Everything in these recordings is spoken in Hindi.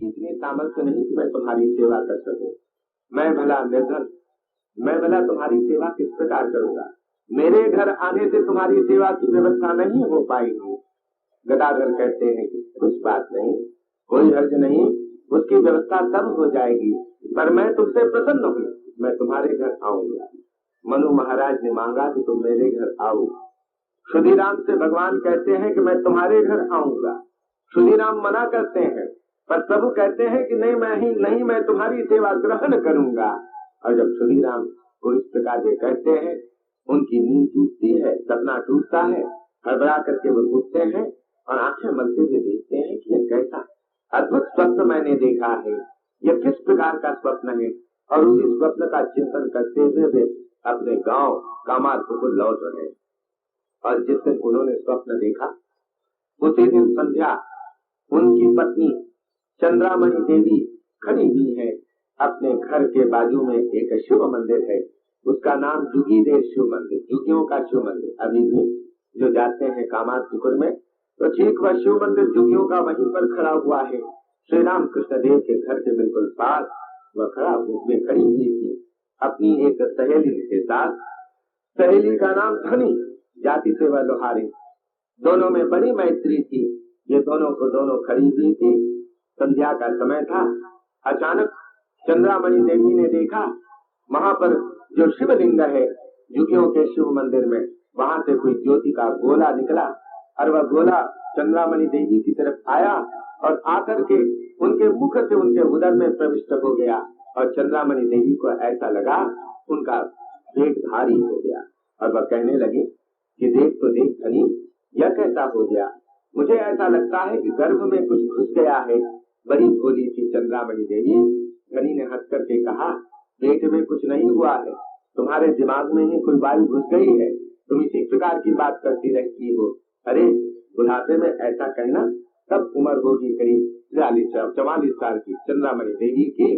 इतनी सामर्थ्य नहीं कि मैं तुम्हारी सेवा कर सकूं। मैं भला निर्धन, मैं भला तुम्हारी सेवा किस प्रकार करूंगा। मेरे घर आने से तुम्हारी सेवा की व्यवस्था नहीं हो पाएगी। गदाधर कहते हैं कि कुछ बात नहीं, कोई हर्ज नहीं, उसकी व्यवस्था तब हो जाएगी, पर मैं तुमसे प्रसन्न हूँ, मैं तुम्हारे घर आऊंगा। मनु महाराज ने मांगा कि तुम मेरे घर आओ। क्षुदिराम से भगवान कहते हैं कि मैं तुम्हारे घर आऊंगा। क्षुदिराम मना करते हैं, पर प्रभु कहते हैं कि नहीं, मैं तुम्हारी सेवा ग्रहण करूंगा। और जब क्षुदिराम को इस प्रकार से कहते हैं, उनकी नींद टूटती है, सपना टूटता है, हड़बड़ा करके वो उठते हैं और आंखें मलते हुए देखते हैं कि यह कैसा अद्भुत स्वप्न मैंने देखा है, यह किस प्रकार का स्वप्न है। और उसी स्वप्न का चिंतन करते हुए वे अपने गांव कामारपुर को लौट रहे। और जिस दिन उन्होंने स्वप्न देखा, उसी दिन संध्या उनकी पत्नी चंद्रामणि देवी खड़ी हुई है। अपने घर के बाजू में एक शिव मंदिर है, उसका नाम जुगीदेव शिव मंदिर, जुगियों का शिव मंदिर। अभी भी जो जाते हैं कामारपुर में तो ठीक वह शिव मंदिर जुगियों का वहीं पर खड़ा हुआ है। श्री राम कृष्ण देव के घर के बिल्कुल पास वह खड़ी हुई थी अपनी एक सहेली के साथ। सहेली का नाम धनी, जाति से वह लोहारी। दोनों में बड़ी मैत्री थी। ये दोनों खड़ी हुई थी। संध्या का समय था। अचानक चंद्रामणि देवी ने देखा वहां पर जो शिवलिंग है जुगियों के शिव मंदिर में, वहां से कोई ज्योति का गोला निकला और वह गोला चंद्रामणि देवी की तरफ आया और आकर के उनके मुख से उनके उदर में प्रविष्ट हो गया। और चंद्रामणि देवी को ऐसा लगा उनका पेट भारी हो गया और वह कहने लगी कि देख तो देख धनी, यह कैसा हो गया, मुझे ऐसा लगता है कि गर्भ में कुछ घुस गया है। बड़ी भोली थी चंद्रामणि देवी। धनी ने हंस करके कहा, पेट में कुछ नहीं हुआ है, तुम्हारे दिमाग में ही कोई वायु घुस गई है, तुम इसी प्रकार की बात करती रहती हो। अरे बुढ़ापे में ऐसा कहना, तब उम्र होगी करीब 44 साल की चंद्रामणि देवी की।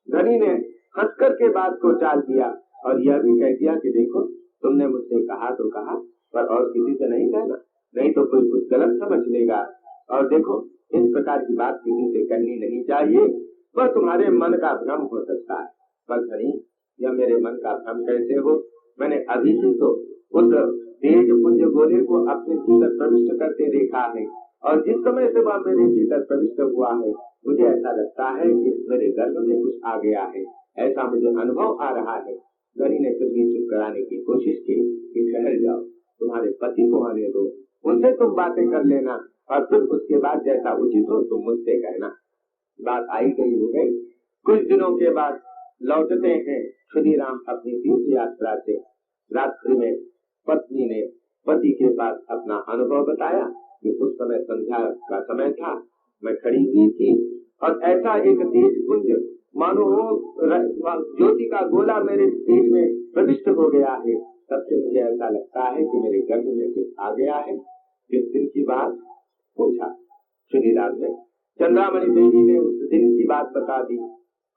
धनी ने हंस करके बात को टाल दिया और यह भी कह दिया कि देखो तुमने मुझसे कहा तो कहा, पर और किसी से नहीं कहना, नहीं तो कोई कुछ गलत समझ लेगा। और देखो इस प्रकार की बात किसी से कहनी नहीं चाहिए, वह तुम्हारे मन का भ्रम हो सकता है। पर धनी, यह मेरे मन का भ्रम कैसे हो, मैंने अभी ही तो उस तेज पुंज गोले को अपने भीतर प्रविष्ट करते देखा है और जिस समय से वह मेरे भीतर प्रविष्ट हुआ है मुझे ऐसा लगता है कि मेरे गर्भ में कुछ आ गया है, ऐसा मुझे अनुभव आ रहा है। धनी ने फिर भी चुप कराने की कोशिश की कि ठहर जाओ, तुम्हारे पति को आने दो, उनसे तुम बातें कर लेना और फिर उसके बाद जैसा उचित हो तुम मुझसे कहना। बात आई गई हो गई। कुछ दिनों के बाद लौटते हैं क्षुदिराम अपनी तीर्थ यात्रा से। रात्रि में पत्नी ने पति के पास अपना अनुभव बताया कि उस समय संध्या का समय था, मैं खड़ी हुई थी और ऐसा एक तेज पुंज मानो ज्योति का गोला मेरे पेट में प्रविष्ट हो गया है। तब से मुझे ऐसा लगता है कि मेरे गर्भ में कुछ आ गया है। किस दिन की बात पूछा क्षुदिराम ने। चंद्रामणि देवी ने उस दिन की बात बता दी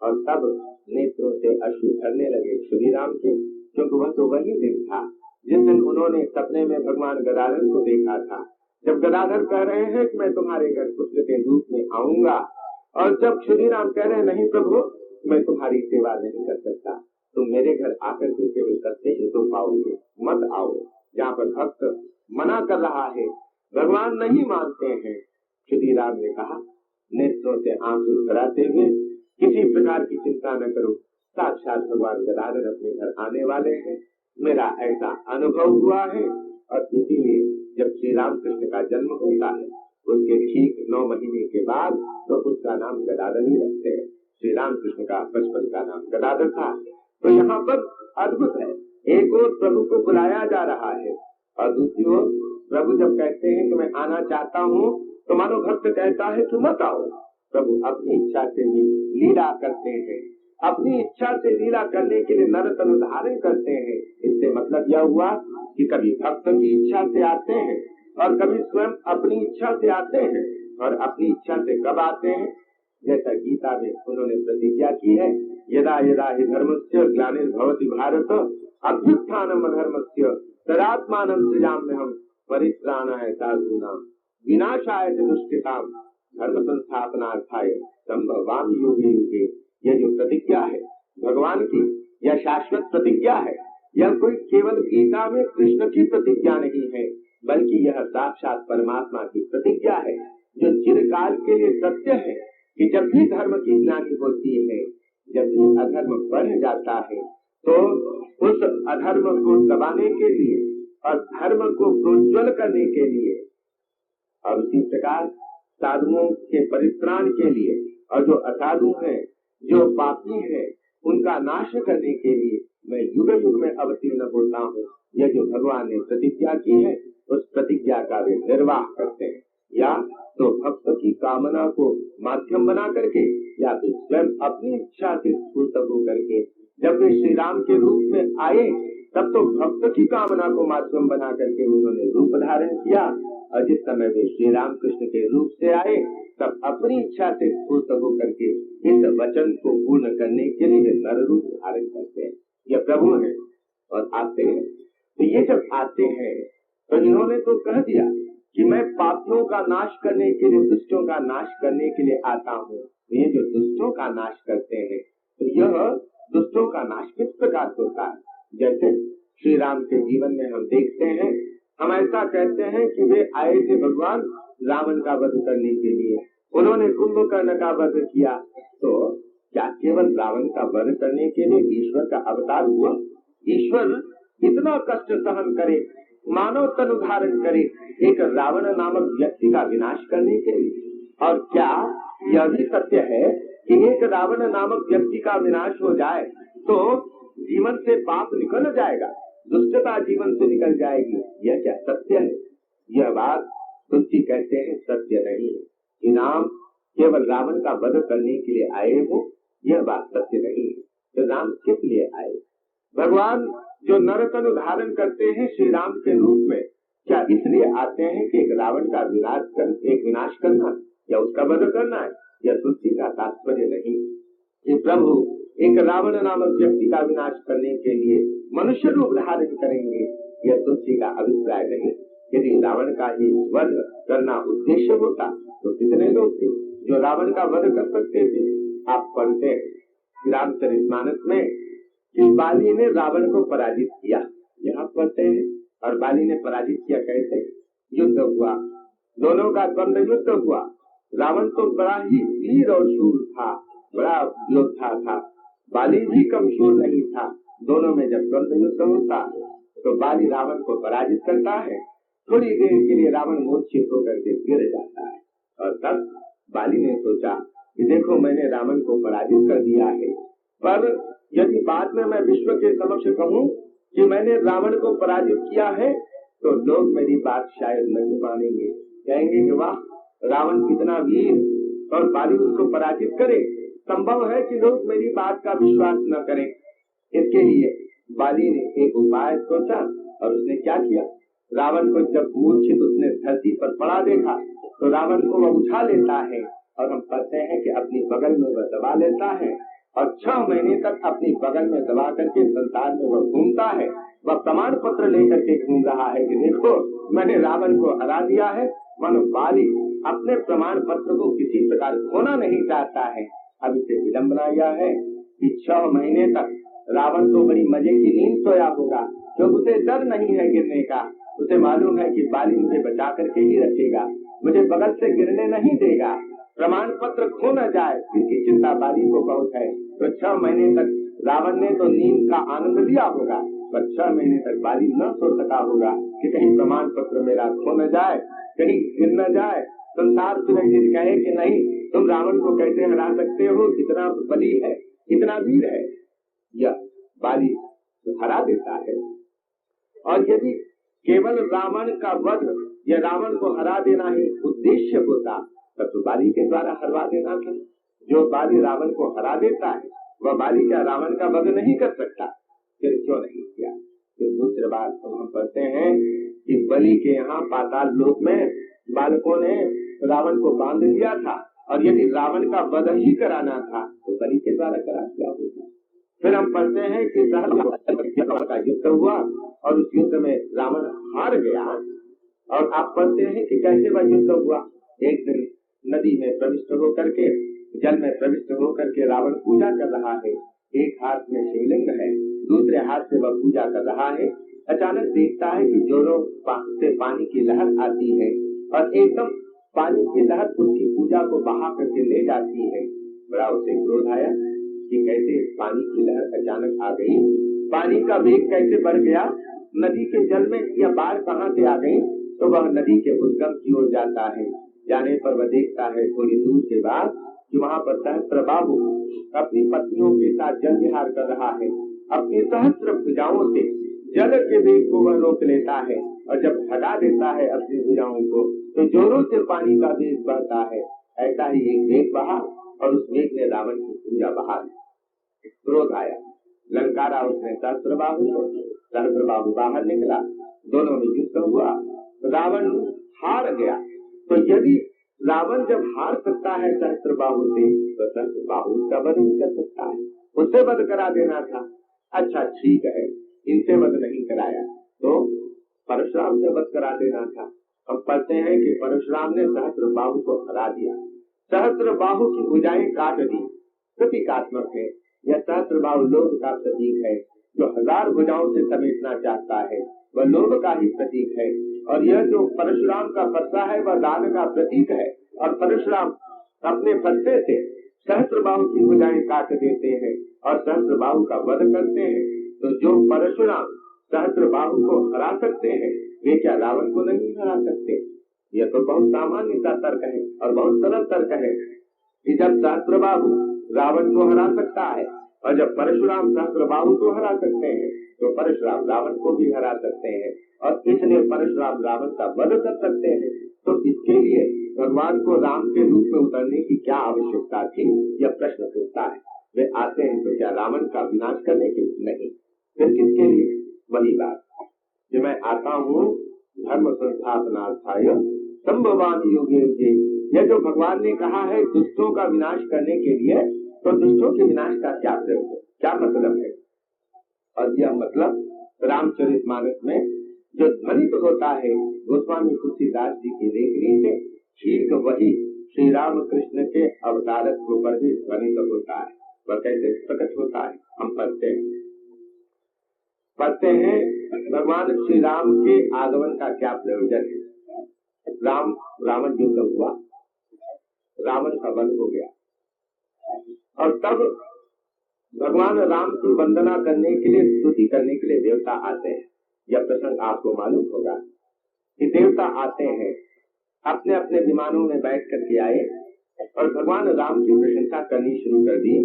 और तब नेत्रों से अश्रु झरने लगे क्षुदिराम के, क्योंकि वह तो वही दिन था जिस दिन उन्होंने सपने में भगवान गदाधर को देखा था। जब गदाधर कह रहे हैं कि मैं तुम्हारे घर पुत्र के रूप में आऊंगा, और जब क्षुदिराम कह रहे हैं नहीं प्रभु मैं तुम्हारी सेवा नहीं कर सकता, तुम मेरे घर आकर के केवल करते ही तो पाओगे, मत आओ। जहाँ पर भक्त मना कर रहा है, भगवान नहीं मानते हैं। क्षुदिराम ने कहा नेत्रों से आंसू भराते हुए, किसी प्रकार की चिंता न करो, साक्षात भगवान गदाधर अपने घर आने वाले हैं, मेरा ऐसा अनुभव हुआ है। और इसीलिए जब श्री राम कृष्ण का जन्म होता है उसके ठीक 9 महीने के बाद तो उसका नाम गदाधर ही रखते हैं। श्री राम कृष्ण का बचपन का नाम गदाधर था। तो यहाँ पर अद्भुत है, एक ओर प्रभु को बुलाया जा रहा है और दूसरी ओर प्रभु जब कहते हैं कि मैं आना चाहता हूँ तो मानो भक्त कहता है कि मत आओ। प्रभु अपनी इच्छा से ही लीला करते हैं, अपनी इच्छा से लीला करने के लिए नर तन धारण करते हैं। इससे मतलब यह हुआ कि कभी भक्त की इच्छा से आते हैं और कभी स्वयं अपनी इच्छा से आते हैं। और अपनी इच्छा से कब आते हैं, जैसा गीता में उन्होंने प्रतिज्ञा की है, यदा यदा हि धर्मस्य ग्लानिर्भवति भारत अभ्युत्थानम् अधर्मस्य तदात्मानं सृजाम्यहम् परित्राणाय साधूनां विनाशाय च दुष्कृताम् धर्म संस्थापनार्थाय संभवामि युगे युगे। यह जो प्रतिज्ञा है भगवान की, यह शाश्वत प्रतिज्ञा है। यह कोई केवल गीता में कृष्ण की प्रतिज्ञा नहीं है, बल्कि यह साक्षात परमात्मा की प्रतिज्ञा है, जो चिरकाल के लिए सत्य है कि जब भी धर्म की ग्लानि होती है, जब भी अधर्म बढ़ जाता है, तो उस अधर्म को दबाने के लिए और धर्म को प्रोज्वल करने के लिए, और उसी प्रकार साधुओं के परित्राण के लिए, और जो असाधु हैं, जो पापी हैं, उनका नाश करने के लिए मैं युग युग में अवतीर्ण होता हूँ। यह जो भगवान ने प्रतिज्ञा की है, उस प्रतिज्ञा का वे निर्वाह करते हैं, या तो भक्त की कामना को माध्यम बना करके, या फिर स्वयं अपनी इच्छा से स्फूर्त होकर के। जब वे श्री राम के रूप में आए, तब तो भक्त की कामना को माध्यम बना करके उन्होंने रूप धारण किया, और जिस समय वे श्री राम कृष्ण के रूप से आए, तब अपनी इच्छा से स्फूर्त होकर के इस वचन को पूर्ण करने के लिए नर रूप धारण करते हैं। यह प्रभु है और आते हैं। तो ये जब आते हैं, तो इन्होंने तो कह दिया कि मैं पापियों का नाश करने के लिए, दुष्टों का नाश करने के लिए आता हूँ। ये जो दुष्टों का नाश करते हैं, तो यह दुष्टों का नाश किस प्रकार होता है? जैसे श्री राम के जीवन में हम देखते हैं, हम ऐसा कहते हैं कि वे आए थे भगवान रावण का वध करने के लिए, उन्होंने कुंभकर्ण का वध किया। तो क्या केवल रावण का वध करने के लिए ईश्वर का अवतार हुआ? ईश्वर इतना कष्ट सहन करे, मानव तन धारण करे, एक रावण नामक व्यक्ति का विनाश करने के लिए? और क्या यह भी सत्य है कि एक रावण नामक व्यक्ति का विनाश हो जाए तो जीवन से पाप निकल जाएगा, दुष्टता जीवन से निकल जाएगी? यह क्या सत्य है? यह बात तुलसी कहते हैं सत्य नहीं है कि राम केवल रावण का वध करने के लिए आए हो, यह बात सत्य नहीं है। तो राम किस लिए आए? भगवान जो नरतन धारण करते हैं श्री राम के रूप में, क्या इसलिए आते हैं कि एक रावण का विनाश करना या उसका वध करना है? यह तुलसी का तात्पर्य नहीं। ये प्रभु एक रावण नामक व्यक्ति का विनाश करने के लिए मनुष्य रूप धारण करेंगे, यह तुलसी का अभिप्राय नहीं। यदि रावण का ही वध करना उद्देश्य होता तो कितने लोग थे जो रावण का वध कर सकते थे? आप पढ़ते हैं रामचरितमानस में कि बाली ने रावण को पराजित किया, यहाँ पढ़ते हैं। और बाली ने पराजित किया कैसे? युद्ध हुआ, दोनों का द्वंद्व युद्ध हुआ। रावण तो बड़ा ही वीर और शूर था, बड़ा योद्धा था, बाली भी कमजोर नहीं था। दोनों में जब द्वंद्व युद्ध होता तो बाली रावण को पराजित करता है। थोड़ी देर के लिए रावण मूर्छित होकर के गिर जाता है, और तब बाली ने सोचा कि देखो मैंने रावण को पराजित कर दिया है, पर यदि बाद में मैं विश्व के समक्ष कहूँ कि मैंने रावण को पराजित किया है, तो लोग मेरी बात शायद नहीं मानेंगे, कहेंगे कि वाह रावण कितना वीर, और बाली उसको पराजित करे। संभव है कि लोग मेरी बात का विश्वास न करें। इसके लिए बाली ने एक उपाय सोचा, और उसने क्या किया? रावण को जब मूर्छित उसने धरती पर पड़ा देखा, तो रावण को वह उठा लेता है, और हम पढ़ते हैं कि अपनी बगल में वह दबा लेता है, और 6 महीने तक अपनी बगल में दबा करके संसार में वह घूमता है। वह प्रमाण पत्र लेकर के घूम रहा है कि देखो मैंने रावण को हरा दिया है। मानो बाली अपने प्रमाण पत्र को किसी प्रकार खोना नहीं चाहता है। अब इसे विडम्बना यह है कि 6 महीने तक रावण तो बड़ी मजे की नींद सोया होगा, क्योंकि उसे डर नहीं है गिरने का। उसे मालूम है कि बाली मुझे बचा करके ही रखेगा, मुझे बगल से गिरने नहीं देगा, प्रमाण पत्र खो न जाए, इसकी चिंता बाली को बहुत है। तो 6 महीने तक रावण ने तो नींद का आनंद लिया होगा, पर 6 महीने तक बाली न सो सका होगा कि कहीं प्रमाण पत्र मेरा खो न जाए, कहीं गिर न जाए। संसार से कहे कि नहीं तुम रावण को कैसे हरा सकते हो, इतना बली है, इतना वीर है। यह बाली हरा देता है। और यदि केवल रावण का वध या रावण को हरा देना ही उद्देश्य होता, तब तो बाली के द्वारा हरवा देना था। जो बाली रावण को हरा देता है, वह बाली क्या रावण का वध नहीं कर सकता? फिर क्यों नहीं किया? फिर दूसरी बात तो हम पढ़ते हैं कि बलि के यहाँ पाताल लोक में बालकों ने रावण को बांध दिया था, और यदि रावण का वध ही कराना था तो बलि के द्वारा करा दिया होता। फिर हम पढ़ते हैं कि का युद्ध हुआ, और उस युद्ध में रावण हार गया। और आप पढ़ते हैं कि कैसे वह युद्ध हुआ। एक दिन नदी में प्रविष्ट होकर के, जल में प्रविष्ट होकर के रावण पूजा कर रहा है। एक हाथ में शिवलिंग है, दूसरे हाथ से वह पूजा कर रहा है। अचानक देखता है कि जोरों से पानी की लहर आती है और एकदम पानी की लहर उसकी पूजा को बहा करके ले जाती है। बड़ा उसे क्रोध आया कि कैसे पानी की लहर अचानक आ गई, पानी का वेग कैसे बढ़ गया, नदी के जल में यह बाढ़ कहाँ से आ गई। तो वह नदी के उद्गम की ओर जाता है। जाने पर वह देखता है थोड़ी दूर के बाद कि वहाँ पर सहस्त्रबाहु अपनी पत्नियों के साथ जल विहार कर रहा है। अपनी सहस्त्र भुजाओं से जल के वेग को वह रोक लेता है और जब हटा देता है अपनी भुजाओं को तो जोरों से पानी का वेग बढ़ता है। ऐसा ही एक वेग बहा और उस वेग ने रावण की पूजा बहा दी। क्रोध आया, लंकारा उसने सहस्त्रबाहु बाहर निकला, दोनों में युद्ध हुआ, रावण हार गया। तो यदि रावण जब हार सकता है सहस्त्रबाहु से तो सहस्त्रबाहु उसका वध नहीं कर सकता है, उससे वध करा देना था। अच्छा ठीक है, इनसे वध नहीं कराया तो परशुराम से वध करा देना था। हम पढ़ते हैं कि परशुराम ने सहस्त्रबाहु को हरा दिया, सहस्त्रबाहु की भुजाएं काट दी। प्रतीकात्मक है, यह सहस्त्रबाहु लोभ का प्रतीक है। जो 1000 भुजाओं से समेटना चाहता है वह लोभ का ही प्रतीक है। और यह जो परशुराम का फरसा है वह दान का प्रतीक है। और परशुराम अपने फरसे से सहस्त्रबाहु की भुजाएं काट देते हैं और सहस्त्रबाहु का वध करते हैं। तो जो परशुराम सहस्त्रबाहु को हरा सकते हैं वे क्या रावण को नहीं हरा सकते। यह तो बहुत सामान्य सा तर्क है और बहुत सरल तर्क है कि जब सहस्त्रबाहु रावण को हरा सकता है और जब परशुराम सहस्त्रबाहु को हरा सकते हैं तो परशुराम रावण को भी हरा सकते हैं और इसलिए परशुराम रावण का वध कर सकते हैं। तो इसके लिए भगवान को राम के रूप में उतरने की क्या आवश्यकता थी, यह प्रश्न पूछता है। वे आते हैं तो क्या रावण का विनाश करने के लिए? नहीं, फिर किसके लिए? वही बात कि मैं आता हूँ धर्म संस्थापनार्थाय संभवामि युगे युगे। यह जो भगवान ने कहा है दुष्टों का विनाश करने के लिए, तो दुष्टों के विनाश का क्या प्रयोग है, क्या मतलब है? और यह मतलब रामचरितमानस में जो ध्वनित होता है गोस्वामी तुलसीदास जी की लेखनी से, ठीक वही श्री राम कृष्ण के अवतारक पर भी ध्वनित होता है। वह कैसे प्रकट होता है? हम पढ़ते हैं भगवान श्री राम के आगमन का क्या प्रयोजन है। रावण युद्ध हुआ, रावण का वध हो गया और तब भगवान राम की वंदना करने के लिए, स्तुति करने के लिए देवता आते हैं। यह प्रसंग आपको मालूम होगा कि देवता आते हैं, अपने अपने विमानों में बैठ करके आए और भगवान राम की प्रशंसा करनी शुरू कर दी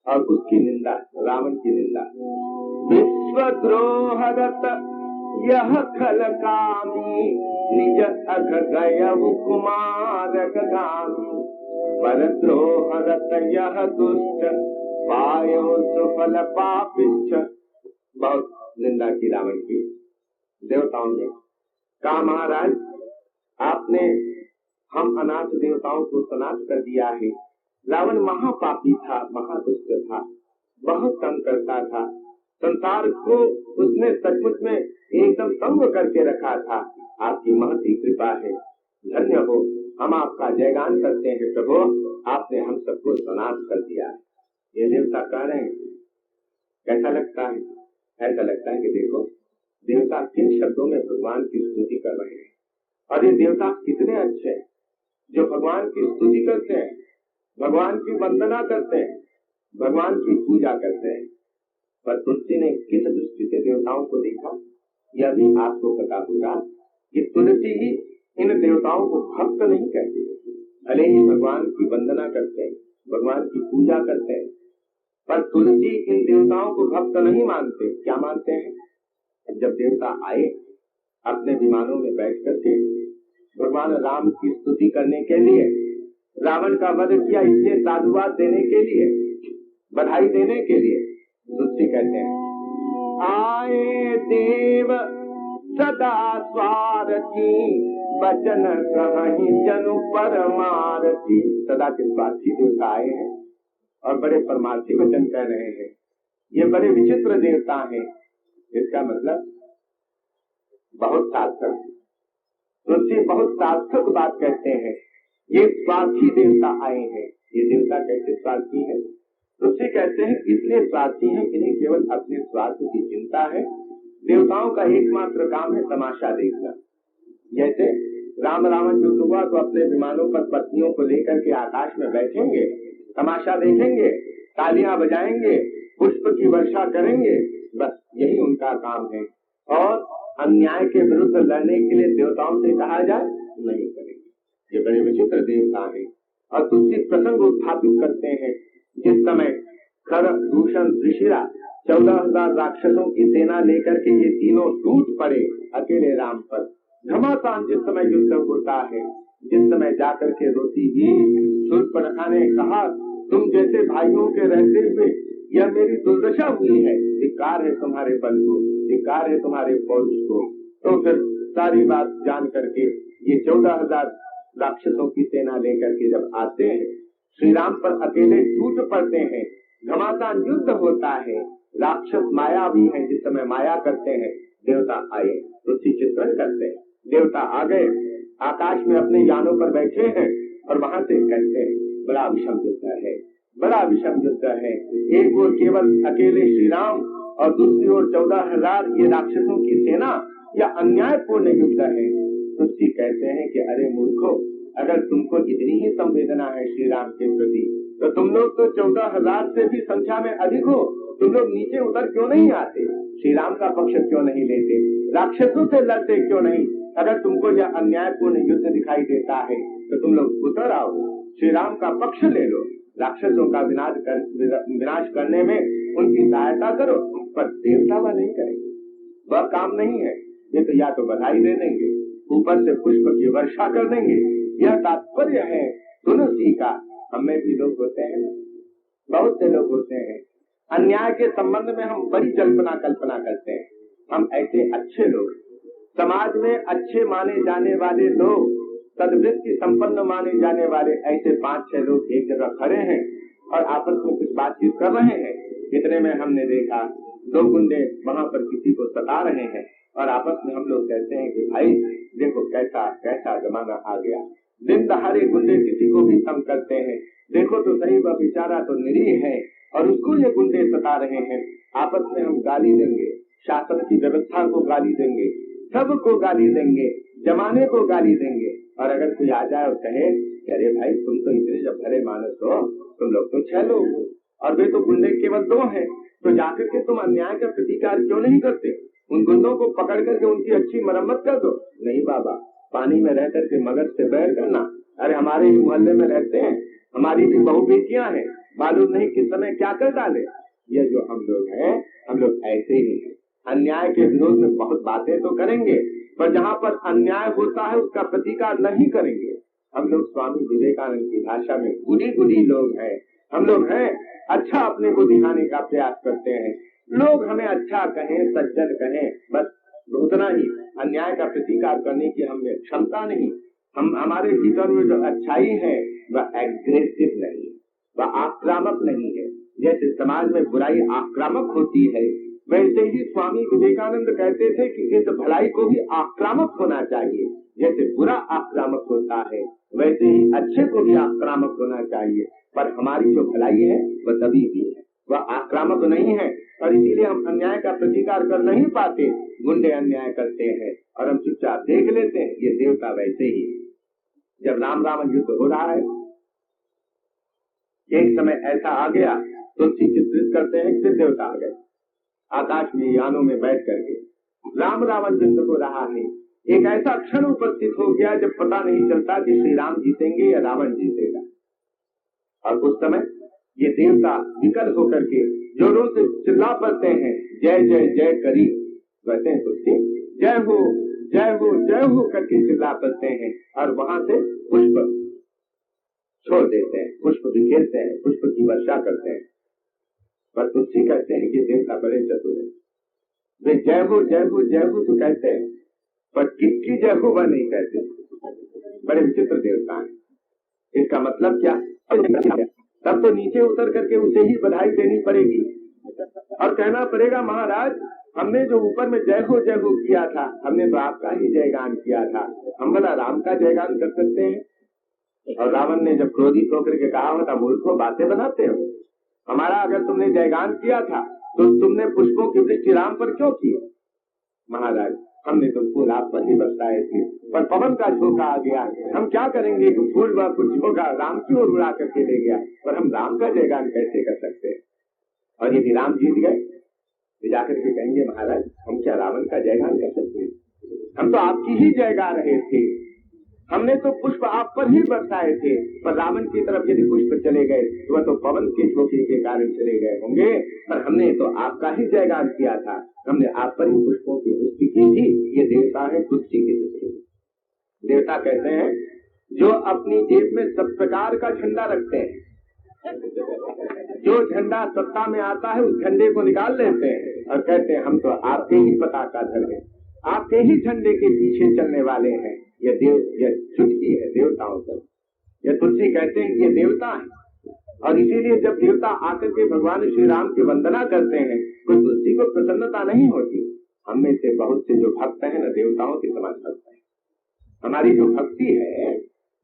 और उसकी निंदा, रावण की निंदा। विश्वद्रोहरत यह खल कामी निज अघ गयहु कुमारक गामी। परद्रोहरत यह दुष्ट पायो सुफल पापिष्ठ। बहुत निंदा की रावण की। देवताओं ने कहा महाराज आपने हम अनाथ देवताओं को सनाथ कर दिया है। रावण महापापी था, महादुष्ट था, बहुत तंग करता था, संसार को उसने सचमुच में एकदम तंग करके रखा था। आपकी महती कृपा है, धन्य हो, हम आपका जयगान करते हैं प्रभु, आपने हम सबको सनाथ कर दिया है। ये देवता कह रहे हैं। कैसा लगता है? ऐसा लगता है कि देखो देवता किन शब्दों में भगवान की स्तुति कर रहे हैं और ये देवता कितने अच्छे हैं जो भगवान की स्तुति करते हैं, भगवान की वंदना करते हैं, भगवान की पूजा करते हैं। पर तुलसी ने किस दृष्टि से देवताओं को देखा यह भी आपको पता होगा कि तुलसी ही इन देवताओं को भक्त नहीं कहती। भले ही भगवान की वंदना करते हैं, भगवान की पूजा करते हैं, पर तुलसी इन देवताओं को भक्त नहीं मानते। क्या मानते हैं? जब देवता आए अपने विमानों में बैठ करके भगवान राम की स्तुति करने के लिए, रावण का वध किया इसलिए साधुवाद देने के लिए, बधाई देने के लिए, तुलसी कहते हैं आए देव सदा स्वार्थी वचन कहीं जनु परमारथी। सदा के स्वार्थी देवता आए हैं और बड़े परमार्थी वचन कह रहे हैं। ये बड़े विचित्र देवता हैं। इसका मतलब बहुत सार्थक, तुलसी बहुत सार्थक बात कहते हैं ये स्वार्थी देवता आए हैं। ये देवता कैसे स्वार्थी है? तुलसी कहते हैं इसलिए स्वार्थी है, इन्हें केवल अपने स्वार्थ की चिंता है। देवताओं का एकमात्र काम है तमाशा देखना। जैसे राम रावण युद्ध हुआ तो अपने विमानों पर पत्नियों को लेकर के आकाश में बैठेंगे, तमाशा देखेंगे, तालियां बजाएंगे, पुष्प की वर्षा करेंगे, बस यही उनका काम है। और अन्याय के विरुद्ध लड़ने के लिए देवताओं से कहा जाए नहीं करेंगे। ये बड़े विचित्र देवता हैं। और तुलसी प्रसंग उत्थापित करते हैं जिस समय खर दूषण ऋषिरा 14,000 राक्षसों की सेना लेकर के ये तीनों टूट पड़े अकेले राम पर। घमासान जिस समय युद्ध होता है, जिस समय जाकर के रोती ही शूर्पणखा ने कहा तुम जैसे भाइयों के रहते हुए यह मेरी दुर्दशा हुई है, धिक्कार है तुम्हारे बल को, धिक्कार है तुम्हारे पौरुष को। तो फिर सारी बात जान करके ये 14,000 राक्षसों की सेना लेकर के जब आते हैं, श्री राम पर अकेले टूट पड़ते हैं। घमासान युद्ध होता है, राक्षस माया भी है, जिस समय माया करते हैं देवता आए, रुचि चित्रण करते हैं। देवता आ गए, आकाश में अपने यानों पर बैठे हैं और वहां से कहते हैं बड़ा विषम युद्ध है, बड़ा विषम युद्ध है। एक ओर केवल अकेले श्री राम और दूसरी ओर 14,000 ये राक्षसों की सेना, या अन्यायपूर्ण युद्ध है। तुलसी कहते हैं कि अरे मूर्खो, अगर तुमको इतनी ही संवेदना है श्री राम के प्रति तो तुम लोग तो 14,000 से भी संख्या में अधिक हो, तुम लोग नीचे उतर क्यों नहीं आते? श्री राम का पक्ष क्यों नहीं लेते? राक्षसों से लड़ते क्यों नहीं? अगर तुमको यह अन्यायपूर्ण युद्ध दिखाई देता है तो तुम लोग उतर आओ, श्री राम का पक्ष ले लो, राक्षसों का विनाश करने में उनकी सहायता करो। पर देवता वह नहीं करेंगे, वह काम नहीं है। ये तो या तो बधाई दे देंगे, ऊपर से पुष्प की वर्षा कर देंगे। यह तात्पर्य है तुलसी का। हमें भी लोग होते हैं ना, बहुत से लोग होते हैं, अन्याय के संबंध में हम बड़ी कल्पना करते हैं। हम ऐसे अच्छे लोग, समाज में अच्छे माने जाने वाले लोग, सद्वृत्ति संपन्न माने जाने वाले ऐसे 5-6 लोग एक जगह खड़े हैं और आपस में कुछ बातचीत कर रहे हैं। इतने में हमने देखा 2 गुंडे वहां पर किसी को सता रहे हैं और आपस में हम लोग कहते हैं कि भाई देखो कैसा कैसा जमाना आ गया, दिन दहाड़े गुंडे किसी को भी तंग करते हैं। देखो तो सही, वह बेचारा तो निरीह है और उसको ये गुंडे सता रहे हैं। आपस में हम गाली देंगे, शासन की व्यवस्था को गाली देंगे, सबको गाली देंगे, जमाने को गाली देंगे। और अगर कोई आ जाए और कहे अरे भाई तुम तो इतने जब भरे मानस हो, तुम लोग तो 6 लोग हो और वे तो गुंडे केवल 2 हैं, तो जाकर के तुम अन्याय का प्रतिकार क्यों नहीं करते? उन गुंडों को पकड़ करके उनकी अच्छी मरम्मत कर दो। नहीं बाबा, पानी में रह करके मगज से बैर करना। अरे हमारे ही मोहल्ले में रहते हैं, हमारी भी बहु बेटियां हैं, मालूम नहीं किस समय क्या कर डाले। ये जो हम लोग हैं, हम लोग ऐसे ही हैं। अन्याय के विरोध में बहुत बातें तो करेंगे, पर जहाँ पर अन्याय होता है उसका प्रतिकार नहीं करेंगे। हम लोग स्वामी विवेकानंद की भाषा में गुडी लोग हैं। हम लोग हैं, अच्छा अपने को दिखाने का प्रयास करते हैं। लोग हमें अच्छा कहें, सज्जन कहें, बस उतना ही। अन्याय का प्रतिकार करने की हमें क्षमता नहीं। हमारे भीतर में जो अच्छाई है वह एग्रेसिव नहीं, वह आक्रामक नहीं है। जैसे समाज में बुराई आक्रामक होती है, वैसे ही स्वामी विवेकानंद कहते थे कि इस भलाई को भी आक्रामक होना चाहिए। जैसे बुरा आक्रामक होता है वैसे ही अच्छे को भी आक्रामक होना चाहिए। पर हमारी जो भलाई है वह तभी भी है, वह आक्रामक नहीं है। और इसीलिए हम अन्याय का प्रतिकार कर नहीं पाते। गुंडे अन्याय करते हैं और हम चुपचाप देख लेते हैं। ये देवता वैसे ही। जब राम रावण युद्ध हो रहा है, एक समय ऐसा आ गया, तुलसी चित्रित करते हैं कि देवता आ गए आकाश में यानों में बैठ करके। राम रावण युद्ध हो रहा है, एक ऐसा क्षण उपस्थित हो गया जब पता नहीं चलता कि श्री राम जीतेंगे या रावण जीतेगा। और उस समय ये देवता विकल होकर के जोरों से चिल्ला पड़ते हैं, जय जय जय करी। कहते हैं तुलसी जय हो जय हो जय हो करके चिल्ला पड़ते हैं और वहां से पुष्प छोड़ देते हैं, पुष्प बिखेरते हैं, पुष्प की वर्षा करते हैं। पर तुलसी कहते हैं कि देवता बड़े चतुर है, वे जय हो तो कहते हैं, पर किसकी जय हो वह नहीं कहते। बड़े विचित्र देवता हैं। इसका मतलब क्या? तब तो नीचे उतर करके उसे ही बधाई देनी पड़ेगी और कहना पड़ेगा महाराज हमने जो ऊपर में जय हो किया था, हमने तो आपका ही जयगान किया था, हम भला राम का जयगान कर सकते हैं? और रावण ने जब क्रोधित होकर के कहा होता, मूर्खों बातें बनाते हो, हमारा अगर तुमने जयगान किया था तो तुमने पुष्पों की वृष्टि राम पर क्यों की? महाराज, हमने तो फूल आप पर ही बरसाए थे, पर पवन का झोंका आ गया, हम क्या करेंगे कि फूल व कुछ झोंका राम की ओर उड़ा करके ले गया, पर हम राम का जयगान कैसे कर सकते हैं? और यदि राम जीत गए तो जाकर के कहेंगे, महाराज हम क्या रावण का जयगान कर सकते हैं? हम तो आपकी ही जय गा रहे थे, हमने तो पुष्प आप पर ही बरसाए थे, पर रावण की तरफ यदि पुष्प चले गए तो वह तो पवन के झोंके के कारण चले गए होंगे, पर हमने तो आपका ही जयगान किया था, हमने आप पर ही पुष्पों की वृष्टि की थी। ये देवता है तुलसी की दृष्टि। देवता कहते हैं जो अपनी जेब में सब प्रकार का झंडा रखते हैं, जो झंडा सत्ता में आता है उस झंडे को निकाल लेते हैं और कहते हैं हम तो आपके ही पताकाधर हैं, आपके ही झंडे के पीछे चलने वाले हैं। यह चुटकी है देवताओं पर। यह तुलसी कहते हैं ये देवता है, और इसीलिए जब देवता आकर के भगवान श्री राम की वंदना करते हैं तो तुलसी को प्रसन्नता नहीं होती। हम में से बहुत से जो भक्त हैं न देवताओं के समान भक्त हैं। हमारी जो भक्ति है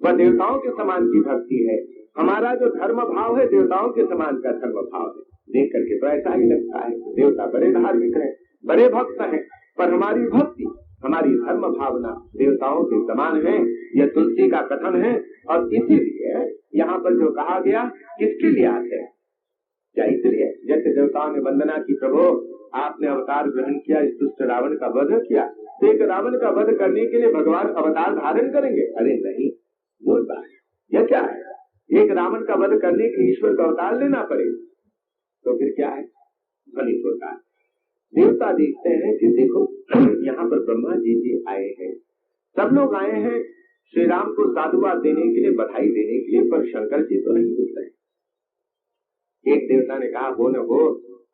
वह देवताओं के समान की भक्ति है। हमारा जो धर्म भाव है देवताओं के समान का धर्म भाव है। देख करके तो ऐसा ही लगता है देवता बड़े धार्मिक हैं, बड़े भक्त हैं, पर हमारी भक्ति, हमारी धर्म भावना देवताओं के समान है। यह तुलसी का कथन है। और इसीलिए यहाँ पर जो कहा गया किसके लिए आते हैं? क्या इसलिए जैसे देवताओं ने वंदना की, प्रभु आपने अवतार ग्रहण किया, इस दुष्ट रावण का वध किया, तो एक रावण का वध करने के लिए भगवान अवतार धारण करेंगे? अरे नहीं, बोल बात यह क्या है? एक रावण का वध करने के ईश्वर का अवतार लेना पड़ेगा, तो फिर क्या है? फलित होता है। देवता देखते हैं कि देखो यहाँ पर ब्रह्मा जी आए हैं, सब लोग आए हैं श्री राम को साधुवाद देने के लिए, बधाई देने के लिए, पर शंकर जी तो नहीं दिख रहे। एक देवता ने कहा हो न हो,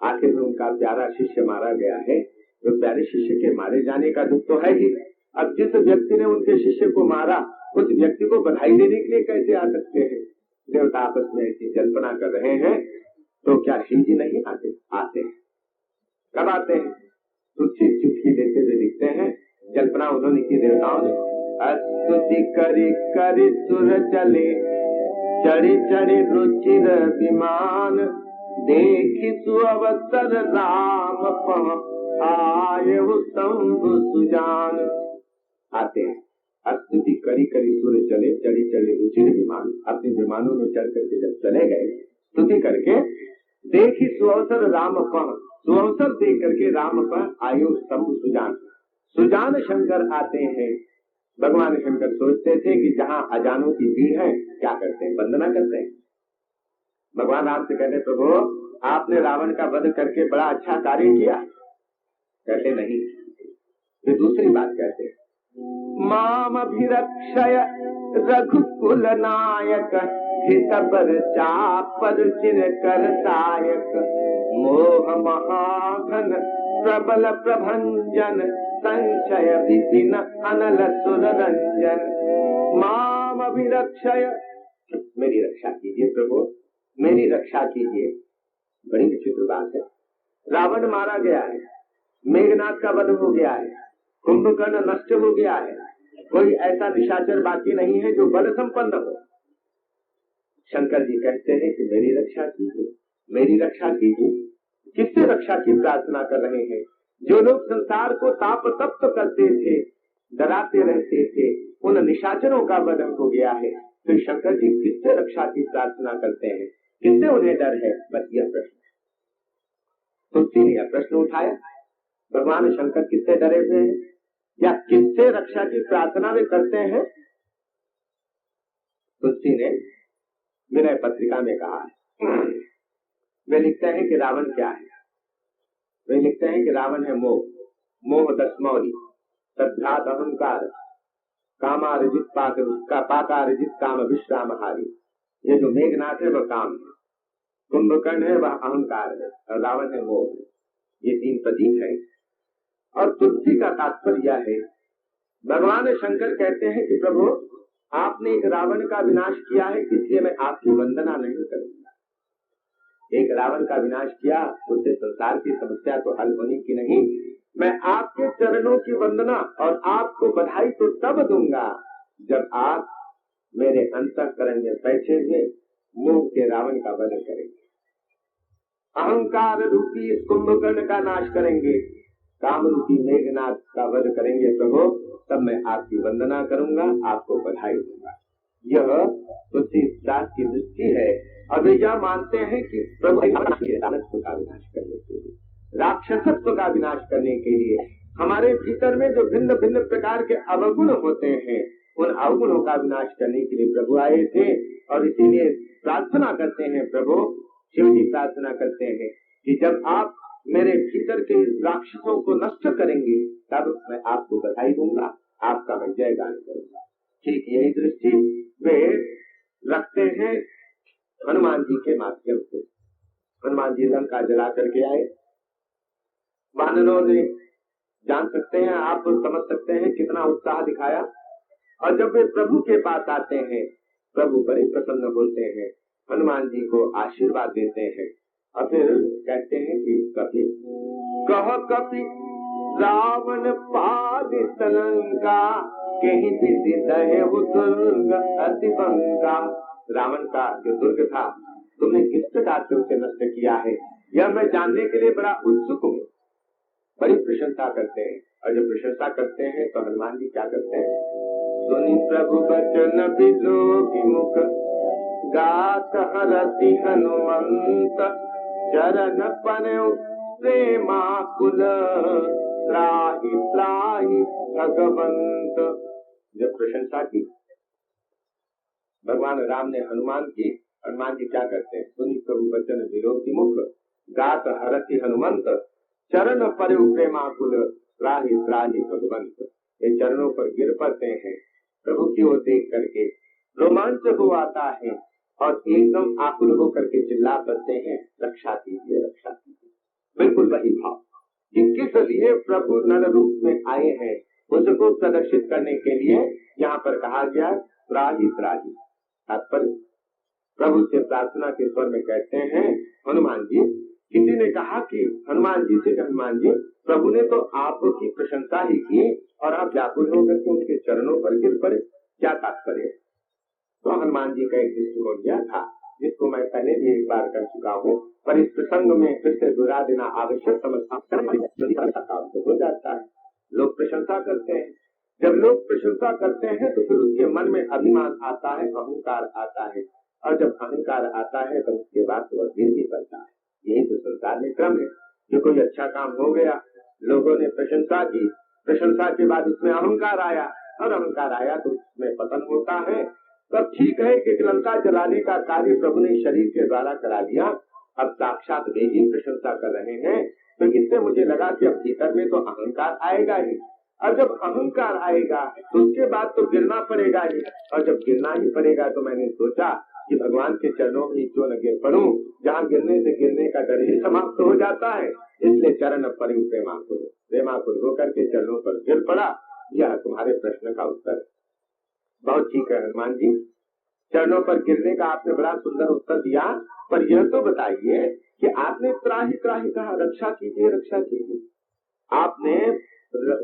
आखिर में उनका प्यारा शिष्य मारा गया है, तो प्यारे शिष्य के मारे जाने का दुख तो है ही। अब जिस व्यक्ति ने उनके शिष्य को मारा उस व्यक्ति को बधाई देने के लिए कैसे आ सकते हैं? देवता आपस में ऐसी जल्पना कर रहे हैं। तो क्या शिव जी नहीं आते? आते हैं। कब आते हैं? तुलसी चुटकी लेते हुए लिखते हैं, जल्पना उन्होंने की देवताओं ने, स्तुति करी करी सुर चले, चढ़ी चढ़ी रुचिर विमान, देखी सुअवसर राम आये शंभु सुजान। आते हैं, स्तुति करी करी सुर चले, चढ़ी चढ़ी रुचिर विमान, अपने विमानों में चढ़ करके जब चले गए स्तुति करके, देखी सुअवसर राम पह, सुअवसर देख करके राम पर आयु शंभु सुजान। सुजान शंकर आते हैं। भगवान शंकर सोचते थे कि जहाँ अजानों की भीड़ है क्या करते हैं? वंदना करते हैं। भगवान राम से कहते प्रभु आपने रावण का वध करके बड़ा अच्छा कार्य किया। कहते नहीं। फिर दूसरी बात कहते माम अभिरक्षय रघुकुल नायक, हितबर चापर चिर कर सायक, मोह महाघन प्रबल प्रभंजन, संशय विपिन अनल सुर रंजन। माम अभिरक्षय, मेरी रक्षा कीजिए प्रभु, मेरी रक्षा कीजिए। बड़ी विचित्र बात है। रावण मारा गया है, मेघनाथ का वध हो गया है, कुंभकर्ण नष्ट हो गया है, कोई ऐसा निशाचर बाकी नहीं है जो बल संपन्न हो। शंकर जी कहते हैं कि मेरी रक्षा कीजिए, मेरी रक्षा कीजिए। किससे रक्षा की प्रार्थना कर रहे हैं? जो लोग संसार को ताप तप्त करते थे, डराते रहते थे, उन निशाचरों का वध हो गया है। तो शंकर जी किससे रक्षा की प्रार्थना करते हैं? किससे उन्हें डर है? बस यह प्रश्न है। तो यह प्रश्न उठाया, भगवान शंकर किससे डरे हुए हैं या किससे रक्षा की प्रार्थना वे करते हैं? तुलसी ने विनय पत्रिका में कहा है। वे लिखते हैं कि रावण क्या है? वे लिखते हैं कि रावण है मोह, मोह दशमौली, श्रद्धात अहंकार, कामार्जित पाकारजित काम विश्रामहारी। ये जो मेघनाथ है वह काम है, कुंभकर्ण है वह अहंकार है, और रावण है मोह है। ये तीन प्रतीक है। और तुलसी का तात्पर्य यह है, भगवान शंकर कहते हैं कि प्रभु आपने एक रावण का विनाश किया है, इसलिए मैं आपकी वंदना नहीं करूंगा। एक रावण का विनाश किया, उससे संसार की समस्या तो हल होने की नहीं। मैं आपके चरणों की वंदना और आपको बधाई तो तब दूंगा जब आप मेरे अंतःकरण में बैठे हुए मोह के रावण का वध करेंगे, अहंकार रूपी इस कुंभकर्ण का नाश करेंगे, काम रूपी मेघनाथ का वध करेंगे प्रभु, तब मैं आपकी वंदना करूंगा, आपको बधाई दूंगा। यह तुलसीदास की दृष्टि है। और वे यह मानते हैं कि प्रभु राक्षसत्व का विनाश करने के लिए, राक्षसत्व का विनाश करने के लिए हमारे भीतर में जो भिन्न भिन्न प्रकार के अवगुण होते हैं, उन अवगुणों का विनाश करने के लिए प्रभु आए थे। और इसीलिए प्रार्थना करते हैं प्रभु, शिव जी प्रार्थना करते हैं कि जब आप मेरे भीतर के राक्षसों को नष्ट करेंगे, तब मैं आपको बधाई दूंगा, आपका मैं जयगान करूंगा। ठीक यही दृष्टि वे रखते हैं हनुमान जी के माध्यम से। हनुमान जी लंका जला करके आए, वानरों ने जान सकते हैं, आप समझ सकते हैं कितना उत्साह दिखाया। और जब वे प्रभु के पास आते हैं, प्रभु बड़े प्रसन्न होते हैं, हनुमान जी को आशीर्वाद देते हैं और फिर कहते हैं कि कपि कह कपि रावण पालित लंका कहीं दुर्ग अति बंका। रावण का जो दुर्ग था, तुमने किस प्रकार से उसे नष्ट किया है, यह मैं जानने के लिए बड़ा उत्सुक हूँ। बड़ी प्रशंसा करते हैं। और जब प्रशंसा करते हैं तो हनुमान जी क्या करते हैं, सुनि प्रभु बचन बिलोकि मुख गात हरति हनुमंत चरण पन्यु प्रेमाकुल त्राहि त्राहि भगवंत। जब प्रशंसा की भगवान राम ने हनुमान की, हनुमान जी क्या करते हैं, सुनि प्रभु बचन बिलोकि मुख गात हरति हनुमंत चरण पन्यु प्रेमाकुल त्राहि त्राहि भगवंत। ये चरणों पर गिर पड़ते हैं, प्रभु की ओर देख करके रोमांच हो आता है और एकदम आकुल होकर के चिल्ला पड़ते हैं, रक्षा कीजिए रक्षा कीजिए। बिल्कुल वही भाव कि किस लिए प्रभु नर रूप में आए हैं, उसको प्रदर्शित करने के लिए यहाँ पर कहा गया त्राहि त्राहि। तात्पर्य प्रभु से प्रार्थना के स्वर में कहते हैं हनुमान जी, किसी ने कहा कि हनुमान जी से, हनुमान जी प्रभु ने तो आपकी प्रशंसा ही की और आप व्याकुल होकर के उनके चरणों पर गिर पड़े, क्या तात्पर्य। तो हनुमान जी का एक दृष्टिकोण यह था, जिसको मैं पहले भी एक बार कर चुका हूँ, पर इस प्रसंग में फिर से दोहरा देना आवश्यक समझता हो जाता है। लोग प्रशंसा करते हैं, जब लोग प्रशंसा करते हैं तो फिर उसके मन में अभिमान आता है, अहंकार आता है, और जब अहंकार आता है तो उसके बाद वह गिर ही पड़ता है। यही तो संसार में क्रम है कि कोई अच्छा काम हो गया, लोगों ने प्रशंसा की, प्रशंसा के बाद उसमें अहंकार आया और अहंकार आया तो उसमें पतन होता है। तब ठीक है कि लंका जलाने का कार्य प्रभु ने शरीर के द्वारा करा दिया, अब साक्षात वे ही प्रशंसा कर रहे हैं, तो इससे मुझे लगा कि अब भीतर में तो अहंकार आएगा ही, और जब अहंकार आएगा तो उसके बाद तो गिरना पड़ेगा ही, और जब गिरना ही पड़ेगा तो मैंने सोचा कि भगवान के चरणों में क्यों न गिर पड़ूं, जहाँ गिरने से गिरने का डर ही समाप्त हो जाता है। इसलिए चरण पर प्रेमाकुल होकर के चरणों पर गिर पड़ा। यह तुम्हारे प्रश्न का उत्तर है। बहुत ठीक है हनुमान जी, चरणों पर गिरने का आपने बड़ा सुंदर उत्तर दिया, पर यह तो बताइए कि आपने त्राहि त्राहि कहा, रक्षा कीजिए रक्षा कीजिए। आपने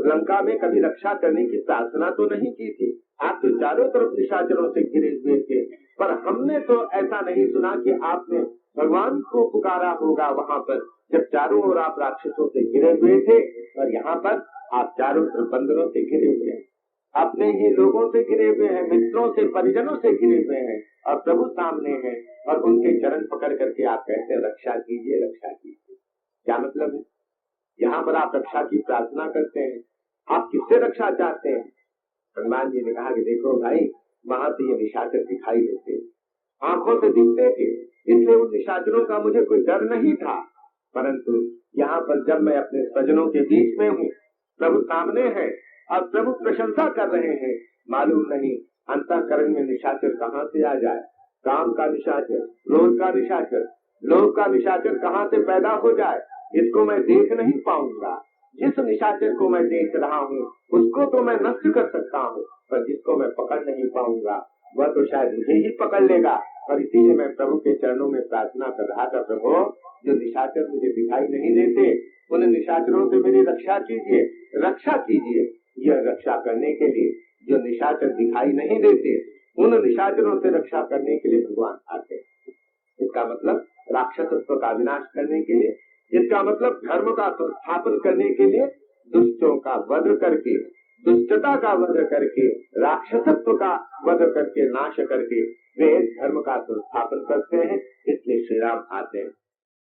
लंका में कभी रक्षा करने की प्रार्थना तो नहीं की थी, आप तो चारों तरफ निशाचरों से घिरे हुए थे, पर हमने तो ऐसा नहीं सुना कि आपने भगवान को पुकारा होगा वहाँ पर, जब चारों ओर आप राक्षसों से घिरे हुए थे, और यहाँ पर आप चारों तरफ बंदरों से घिरे हुए हैं, अपने ही लोगों से घिरे हुए हैं, मित्रों से परिजनों से घिरे हुए हैं, और प्रभु सामने हैं और उनके चरण पकड़ करके आप कहते हैं रक्षा कीजिए रक्षा कीजिए। क्या मतलब है, यहाँ पर आप रक्षा की प्रार्थना करते हैं, आप किससे रक्षा चाहते हैं। हनुमान जी ने कहा कि देखो भाई, वहां से ये निशाचर दिखाई देते, आंखों से दिखते थे, इसलिए उन निशाचरों का मुझे कोई डर नहीं था, परंतु यहाँ पर जब मैं अपने स्वजनों के बीच में हूँ, प्रभु सामने है और प्रभु प्रशंसा कर रहे हैं, मालूम नहीं अंतःकरण में निशाचर कहाँ से आ जाए, काम का निशाचर, क्रोध का निशाचर, लोभ का निशाचर कहाँ से पैदा हो जाए, इसको मैं देख नहीं पाऊंगा। जिस निशाचर को मैं देख रहा हूँ उसको तो मैं नष्ट कर सकता हूँ, पर जिसको मैं पकड़ नहीं पाऊंगा वह तो शायद मुझे ही पकड़ लेगा। और इसीलिए मैं प्रभु के चरणों में प्रार्थना कर रहा था, प्रभु जो निशाचर मुझे दिखाई नहीं देते उन निशाचरों से मेरी रक्षा कीजिए रक्षा कीजिए। यह रक्षा करने के लिए जो निशाचर दिखाई नहीं देते उन निशाचरों से रक्षा करने के लिए भगवान आते हैं। इसका मतलब राक्षसत्व का विनाश करने के लिए, इसका मतलब धर्म का संस्थापन करने के लिए, दुष्टों का वध करके, दुष्टता का वध करके, राक्षसत्व का वध करके, नाश करके वे धर्म का संस्थापन करते हैं। इसलिए श्री राम आते हैं।